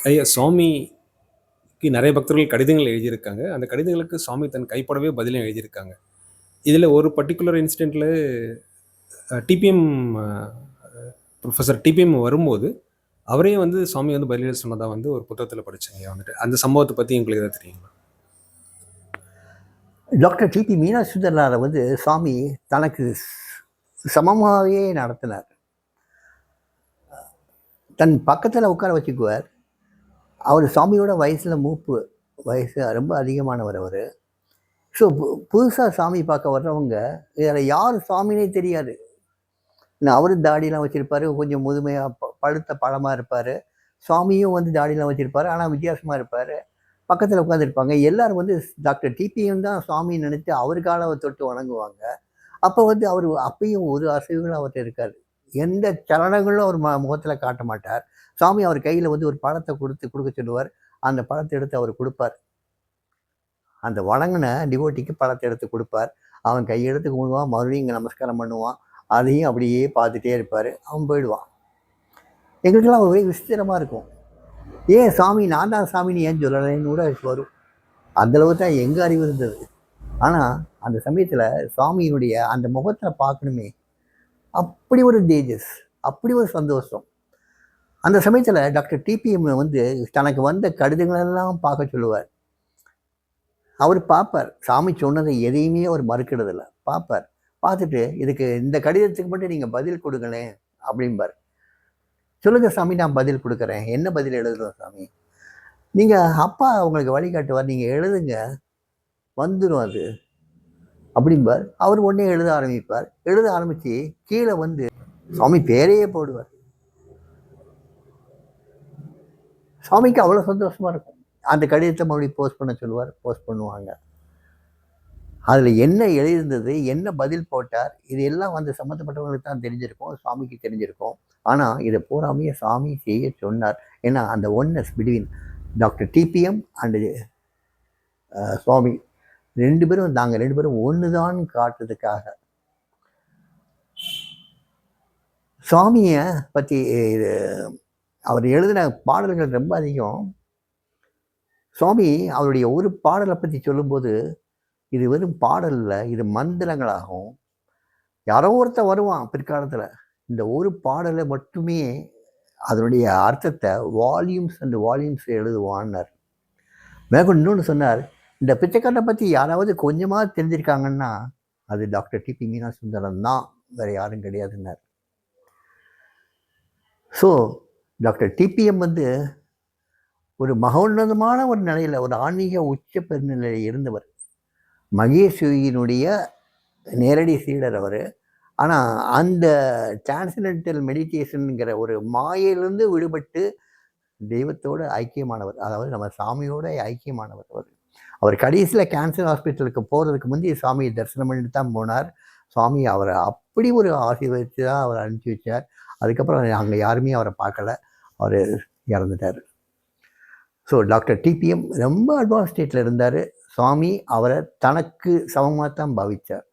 ஐயா, சுவாமிக்கு நிறைய பக்தர்கள் கடிதங்கள் எழுதியிருக்காங்க. அந்த கடிதங்களுக்கு சுவாமி தன் கைப்படவே பதிலும் எழுதியிருக்காங்க. இதில ஒரு பர்ட்டிகுலர் இன்சிடென்ட்ல டிபிஎம் ப்ரொஃபசர் டிபிஎம் வரும்போது, அவரே வந்து சுவாமி வந்து பதில் எழுத சொன்னதா வந்து ஒரு புத்தகத்தில படிச்சேங்க வந்துட்டு. அந்த சம்பவத்த பத்தி உங்களுக்கு ஏதாவது தெரியுங்களா? டாக்டர் டிபி மீனாட்சுந்தரனாரை வந்து சுவாமி தனக்கு சமமாகவே நடத்தினார். தன் பக்கத்தில் உட்கார வச்சுக்குவார். அவர் சுவாமியோட வயசில் மூப்பு, வயசு ரொம்ப அதிகமானவர் அவர். ஸோ புதுசாக சாமி பார்க்க வர்றவங்க இதில் யார் சுவாமினே தெரியாது. அவரும் தாடியெலாம் வச்சுருப்பார், கொஞ்சம் முதுமையாக பழுத்த பழமாக இருப்பார். சுவாமியும் வந்து தாடியெலாம் வச்சுருப்பார், ஆனால் வித்தியாசமாக இருப்பார். பக்கத்தில் உட்காந்துருப்பாங்க. எல்லோரும் வந்து டாக்டர் டிபியும் தான் சுவாமின்னு நினச்சி அவருக்கால தொட்டு வணங்குவாங்க. அப்போ வந்து அவர் அப்பயும் ஒரு அசைவுகளும் அவர்கிட்ட இருக்காது. எந்த சலனங்களும் அவர் முகத்தில் காட்ட மாட்டார். சுவாமி அவர் கையில் வந்து ஒரு பழத்தை கொடுக்க சொல்லுவார். அந்த பழத்தை எடுத்து அவர் கொடுப்பார். அந்த வணங்கின டிவோட்டிக்கு பழத்தை எடுத்து கொடுப்பார். அவன் கையெடுத்து கும்பிடுவான், மறுபடியும் இங்கே நமஸ்காரம் பண்ணுவான். அதையும் அப்படியே பார்த்துட்டே இருப்பார். அவன் போயிடுவான். எங்களுக்கெல்லாம் ஒரே விசித்திரமாக இருக்கும். ஏன் சாமி நான் தான் சாமின்னு ஏன் சொல்லலைன்னு கூட வரும். அந்தளவு தான் எங்கள் அறிவு இருந்தது. ஆனால் அந்த சமயத்தில் சுவாமியினுடைய அந்த முகத்தில் பார்க்கணுமே, அப்படி ஒரு தேஜஸ், அப்படி ஒரு சந்தோஷம். அந்த சமயத்தில் டாக்டர் டிபிஎம் வந்து தனக்கு வந்த கடிதங்களெல்லாம் பார்க்க சொல்லுவார். அவர் பார்ப்பார். சாமி சொன்னதை எதையுமே அவர் மறுக்கிறதில்ல. பார்ப்பார். பார்த்துட்டு இதுக்கு இந்த கடிதத்துக்கு மட்டும் நீங்கள் பதில் கொடுங்களேன் அப்படிம்பார். சொல்லுங்கள் சாமி, நான் பதில் கொடுக்குறேன். என்ன பதில் எழுதுறோம் சாமி? நீங்கள் அப்பா உங்களுக்கு வழிகாட்டுவார், நீங்கள் எழுதுங்க, வந்துடும் அது அப்படிம்பார். அவர் உடனே எழுத ஆரம்பிப்பார். எழுத ஆரம்பித்து கீழே வந்து சுவாமி பேரையே போடுவார். சுவாமிக்கு அவ்வளோ சந்தோஷமாக இருக்கும். அந்த கடிதத்தை மறுபடியும் போஸ்ட் பண்ண சொல்லுவார். போஸ்ட் பண்ணுவாங்க. அதில் என்ன எழுதியிருந்தது, என்ன பதில் போட்டார், இது எல்லாம் வந்து சம்மந்தப்பட்டவங்களுக்கு தான் தெரிஞ்சிருக்கும், சுவாமிக்கு தெரிஞ்சிருக்கும். ஆனால் இதை பூராமையே சாமி செய்ய சொன்னார். ஏன்னா அந்த oneness between doctor TBM and Swami நாங்கள் ரெண்டு பேரும் ஒன்று தான் காட்டுறதுக்காக. சுவாமியை பற்றி அவர் எழுதின பாடல்கள் ரொம்ப அதிகம். சுவாமி அவருடைய ஒரு பாடலை பற்றி சொல்லும்போது, இது வெறும் பாடல் இல்லை, இது மந்திரங்களாகும். யாரோ ஒருத்தர் வருவான் பிற்காலத்தில், இந்த ஒரு பாடலை மட்டுமே அதனுடைய அர்த்தத்தை வால்யூம்ஸ் அண்ட் வால்யூம்ஸ் எழுதுவான்னார். மேற்கொண்டு இன்னொன்று சொன்னார், இந்த பிச்சைக்காரனை பற்றி யாராவது கொஞ்சமாக தெரிஞ்சிருக்காங்கன்னா அது டாக்டர் டிபி மீனாட்சுந்தரம் தான், வேறு யாரும் கிடையாதுன்னார். ஸோ டாக்டர் டிபிஎம் வந்து ஒரு மகோன்னதமான ஒரு நிலையில், ஒரு ஆன்மீக உச்ச பெருநிலையில் இருந்தவர். மகேஸ்வரியினுடைய நேரடி சீடர் அவர். ஆனால் அந்த டிரான்சென்டென்டல் மெடிடேஷனுங்கிற ஒரு மாயிலிருந்து விடுபட்டு தெய்வத்தோடு ஐக்கியமானவர், அதாவது நம்ம சாமியோட ஐக்கியமானவர் அவர். அவர் கடைசியில் கேன்சர் ஹாஸ்பிட்டலுக்கு போகிறதுக்கு முந்தைய சாமியை தரிசனம் பண்ணிட்டு தான் போனார். சுவாமி அவரை அப்படி ஒரு ஆசீர்வதித்து தான் அவர் அனுப்பிச்சி வச்சார். அதுக்கப்புறம் அங்கே யாருமே அவரை பார்க்கல, அவர் இறந்துட்டார். ஸோ டாக்டர் டிபிஎம் ரொம்ப அட்வான்ஸ் ஸ்டேட்டில் இருந்தார். சுவாமி அவரை தனக்கு சமமாக தான் பாவித்தார்.